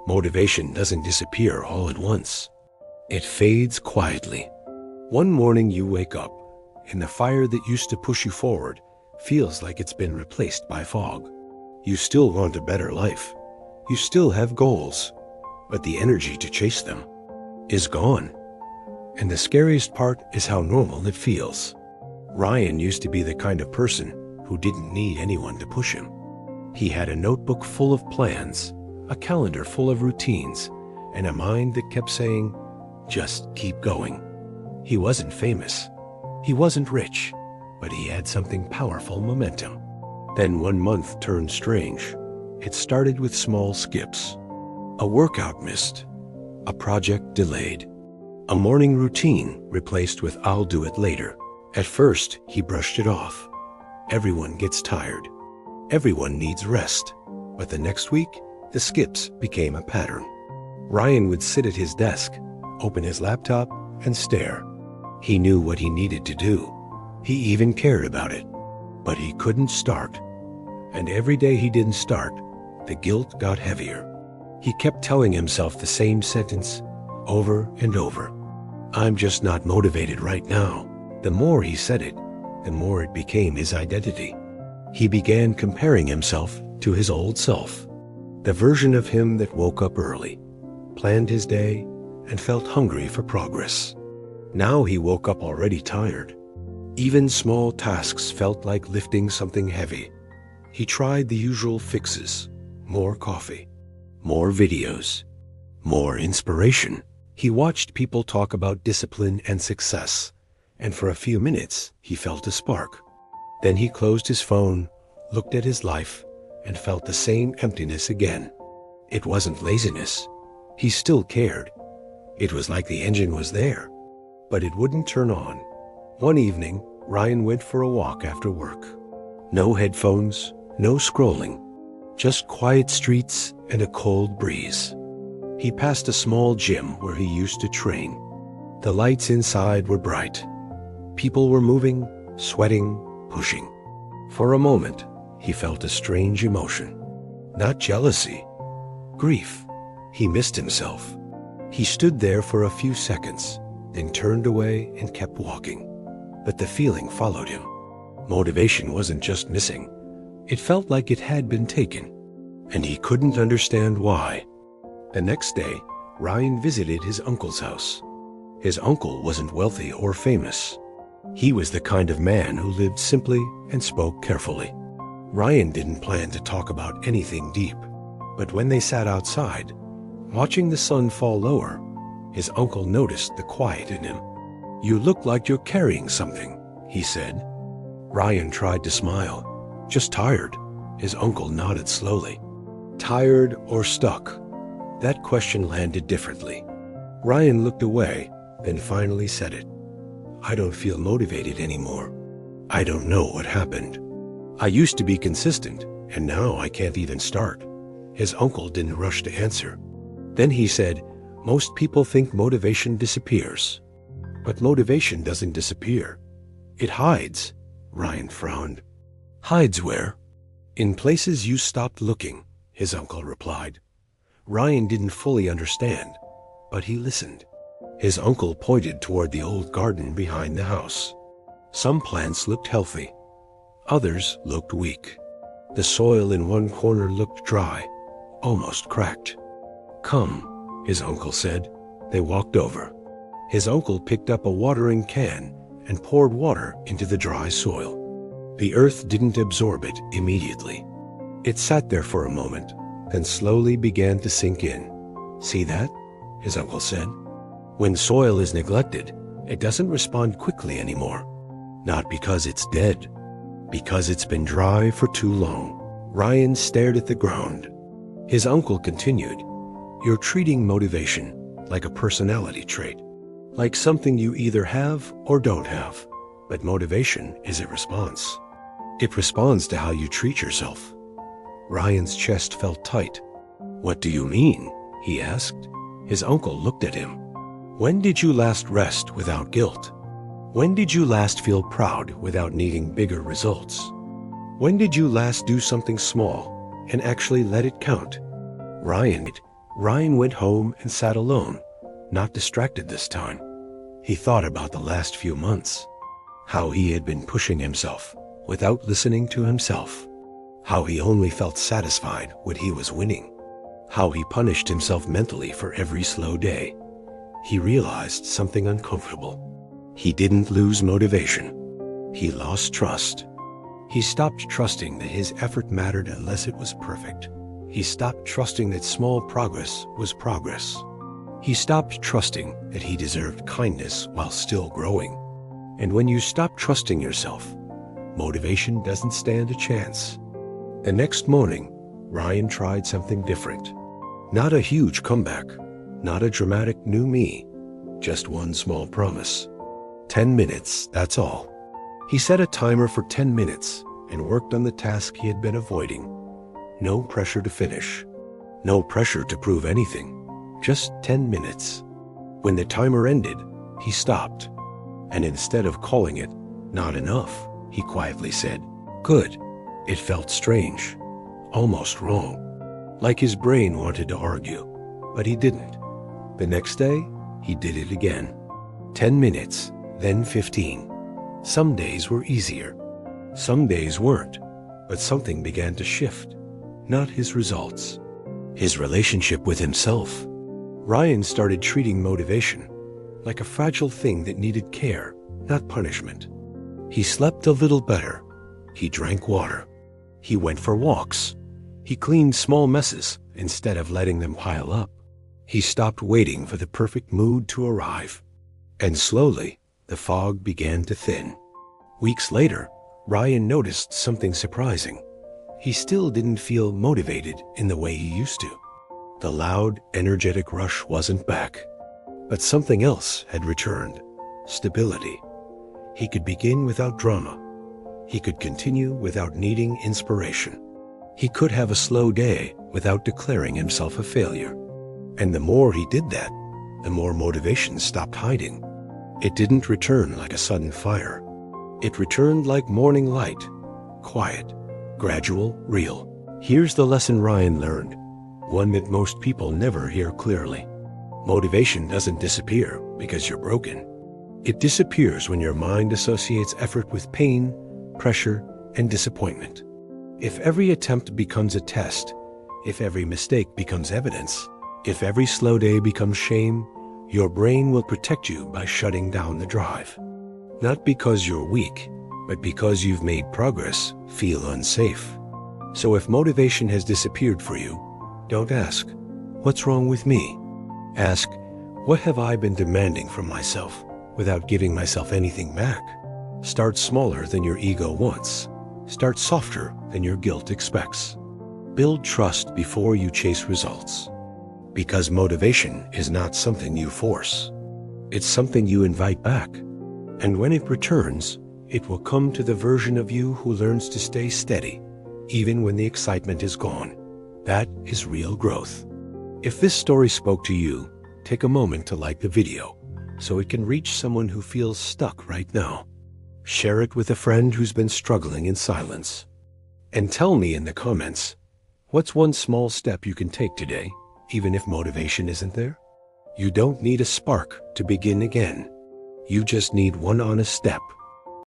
Motivation doesn't disappear all at once. It fades quietly. One morning you wake up, and the fire that used to push you forward feels like it's been replaced by fog. You still want a better life. You still have goals, but the energy to chase them is gone. And the scariest part is how normal it feels. Ryan used to be the kind of person who didn't need anyone to push him. He had a notebook full of plans, a calendar full of routines, and a mind that kept saying, just keep going. He wasn't famous. He wasn't rich, but he had something powerful momentum. Then one month turned strange. It started with small skips. A workout missed, a project delayed, a morning routine replaced with I'll do it later. At first, he brushed it off. Everyone gets tired. Everyone needs rest. But the next week, the skips became a pattern. Ryan would sit at his desk, open his laptop, and stare. He knew what he needed to do. He even cared about it. But he couldn't start. And every day he didn't start, the guilt got heavier. He kept telling himself the same sentence over and over. I'm just not motivated right now. The more he said it, the more it became his identity. He began comparing himself to his old self, the version of him that woke up early, planned his day, and felt hungry for progress. Now he woke up already tired. Even small tasks felt like lifting something heavy. He tried the usual fixes: more coffee, more videos, more inspiration. He watched people talk about discipline and success, and for a few minutes he felt a spark. Then he closed his phone, looked at his life, and felt the same emptiness again. It wasn't laziness. He still cared. It was like the engine was there, but it wouldn't turn on. One evening, Ryan went for a walk after work. No headphones, no scrolling, just quiet streets and a cold breeze. He passed a small gym where he used to train. The lights inside were bright. People were moving, sweating, pushing. For a moment, he felt a strange emotion. Not jealousy, grief. He missed himself. He stood there for a few seconds, then turned away and kept walking. But the feeling followed him. Motivation wasn't just missing. It felt like it had been taken, and he couldn't understand why. The next day, Ryan visited his uncle's house. His uncle wasn't wealthy or famous. He was the kind of man who lived simply and spoke carefully. Ryan didn't plan to talk about anything deep, but when they sat outside, watching the sun fall lower, his uncle noticed the quiet in him. You look like you're carrying something, he said. Ryan tried to smile. Just tired. His uncle nodded slowly. Tired or stuck? That question landed differently. Ryan looked away, then finally said it. I don't feel motivated anymore. I don't know what happened. I used to be consistent, and now I can't even start. His uncle didn't rush to answer. Then he said, most people think motivation disappears. But motivation doesn't disappear. It hides. Ryan frowned. Hides where? In places you stopped looking, his uncle replied. Ryan didn't fully understand, but he listened. His uncle pointed toward the old garden behind the house. Some plants looked healthy. Others looked weak. The soil in one corner looked dry, almost cracked. Come, his uncle said. They walked over. His uncle picked up a watering can and poured water into the dry soil. The earth didn't absorb it immediately. It sat there for a moment, then slowly began to sink in. See that? His uncle said. When soil is neglected, it doesn't respond quickly anymore. Not because it's dead, because it's been dry for too long. Ryan stared at the ground. His uncle continued, You're treating motivation like a personality trait, like something you either have or don't have. But motivation is a response. It responds to how you treat yourself. Ryan's chest felt tight. What do you mean? He asked. His uncle looked at him. When did you last rest without guilt? When did you last feel proud without needing bigger results? When did you last do something small and actually let it count? Ryan, Ryan went home and sat alone, not distracted this time. He thought about the last few months, how he had been pushing himself without listening to himself, how he only felt satisfied when he was winning, how he punished himself mentally for every slow day. He realized something uncomfortable. He didn't lose motivation. He lost trust. He stopped trusting that his effort mattered unless it was perfect. He stopped trusting that small progress was progress. He stopped trusting that he deserved kindness while still growing. And when you stop trusting yourself, motivation doesn't stand a chance. The next morning, Ryan tried something different. Not a huge comeback, not a dramatic new me, just one small promise. 10 minutes, that's all. He set a timer for 10 minutes and worked on the task he had been avoiding. No pressure to finish. No pressure to prove anything. Just 10 minutes. When the timer ended, he stopped. And instead of calling it not enough, he quietly said, "Good." It felt strange, almost wrong. Like his brain wanted to argue, but he didn't. The next day, he did it again. 10 minutes, then 15. Some days were easier. Some days weren't, but something began to shift. Not his results. His relationship with himself. Ryan started treating motivation like a fragile thing that needed care, not punishment. He slept a little better. He drank water. He went for walks. He cleaned small messes instead of letting them pile up. He stopped waiting for the perfect mood to arrive. And slowly, the fog began to thin. Weeks later, Ryan noticed something surprising. He still didn't feel motivated in the way he used to. The loud, energetic rush wasn't back. But something else had returned. Stability. He could begin without drama. He could continue without needing inspiration. He could have a slow day without declaring himself a failure. And the more he did that, the more motivation stopped hiding. It didn't return like a sudden fire. It returned like morning light, quiet, gradual, real. Here's the lesson Ryan learned, one that most people never hear clearly. Motivation doesn't disappear because you're broken. It disappears when your mind associates effort with pain, pressure, and disappointment. If every attempt becomes a test, if every mistake becomes evidence, if every slow day becomes shame, your brain will protect you by shutting down the drive. Not because you're weak, but because you've made progress feel unsafe. So if motivation has disappeared for you, don't ask, "What's wrong with me?" Ask, "What have I been demanding from myself without giving myself anything back?" Start smaller than your ego wants. Start softer than your guilt expects. Build trust before you chase results. Because motivation is not something you force. It's something you invite back. And when it returns, it will come to the version of you who learns to stay steady, even when the excitement is gone. That is real growth. If this story spoke to you, take a moment to like the video so it can reach someone who feels stuck right now. Share it with a friend who's been struggling in silence. And tell me in the comments, what's one small step you can take today, even if motivation isn't there? You don't need a spark to begin again. You just need one honest step